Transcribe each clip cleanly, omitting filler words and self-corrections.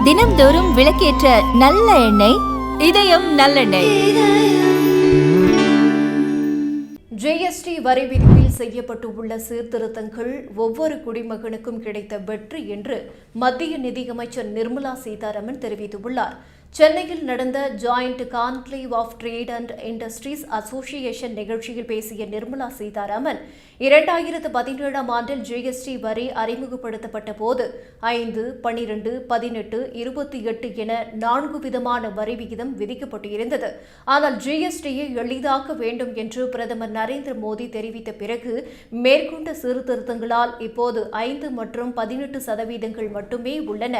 தினம்தோறும் விளக்கேற்ற நல்ல எண்ணெய் இதயம் நல்லெண்ணெய். ஜிஎஸ்டி வரி விதிப்பில் செய்யப்பட்டுள்ள சீர்திருத்தங்கள் ஒவ்வொரு குடிமகனுக்கும் கிடைத்த வெற்றி என்று மத்திய நிதியமைச்சர் நிர்மலா சீதாராமன் தெரிவித்துள்ளார். சென்னையில் நடந்த joint conclave of trade and industries association நிகழ்ச்சியில் பேசிய நிர்மலா சீதாராமன் 2017ஆம் ஆண்டில் ஜிஎஸ்டி வரி அறிமுகப்படுத்தப்பட்ட போது 5, 12, 18, 28 என 4 விதமான வரி விகிதம் விதிக்கப்பட்டிருந்தது. ஆனால் ஜிஎஸ்டியை எளிதாக்க வேண்டும் என்று பிரதமர் நரேந்திர மோடி தெரிவித்த பிறகு மேற்கொண்ட சீர்திருத்தங்களால் இப்போது 5 மற்றும் 18% மட்டுமே உள்ளன.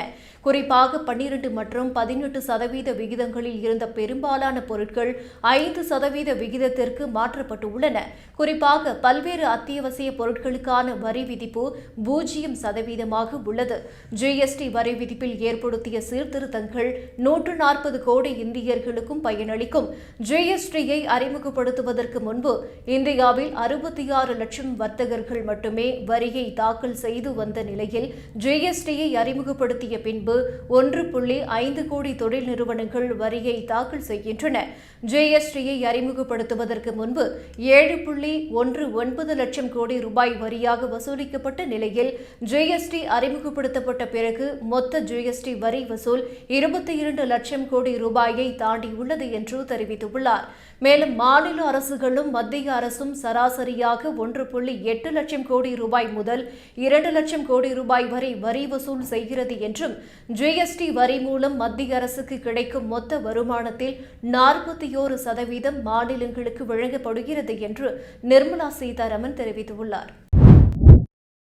குறிப்பாக 12 மற்றும் 18% விகிதங்களில் இருந்த பெரும்பாலான பொருட்கள் 5% விகிதத்திற்கு மாற்றப்பட்டுள்ளன. குறிப்பாக பல்வேறு அத்தியாவசிய பொருட்களுக்கான வரி விதிப்பு 0% உள்ளது. ஜிஎஸ்டி வரி விதிப்பில் ஏற்படுத்திய சீர்திருத்தங்கள் 140 கோடி இந்தியர்களுக்கும் பயனளிக்கும். ஜிஎஸ்டியை அறிமுகப்படுத்துவதற்கு முன்பு இந்தியாவில் 66 லட்சம் வர்த்தகர்கள் மட்டுமே வரியை தாக்கல் செய்து வந்த நிலையில் ஜிஎஸ்டியை அறிமுகப்படுத்திய பின்பு 1.5 கோடி தொழில் நிறுவனங்கள் வரியை தாக்கல் செய்கின்றன. ஜிஎஸ்டியை அறிமுகப்படுத்துவதற்கு முன்பு 7.19 லட்சம் கோடி ரூபாய் வரியாக வசூலிக்கப்பட்ட நிலையில் ஜிஎஸ்டி அறிமுகப்படுத்தப்பட்ட பிறகு மொத்த ஜிஎஸ்டி வரி வசூல் 22 லட்சம் கோடி ரூபாயை தாண்டியுள்ளது என்று தெரிவித்துள்ளார். மேலும் மாநில அரசுகளும் மத்திய அரசும் சராசரியாக 1.8 லட்சம் கோடி ரூபாய் முதல் 2 லட்சம் கோடி ரூபாய் வரை வரி வசூல் செய்கிறது என்றும் ஜிஎஸ்டி வரி மூலம் மத்திய அரசுக்கு கிடைக்கும் மொத்த வருமானத்தில் 41% மாநிலங்களுக்கு வழங்கப்படுகிறது என்று நிர்மலா சீதாராமன் தெரிவித்துள்ளார்.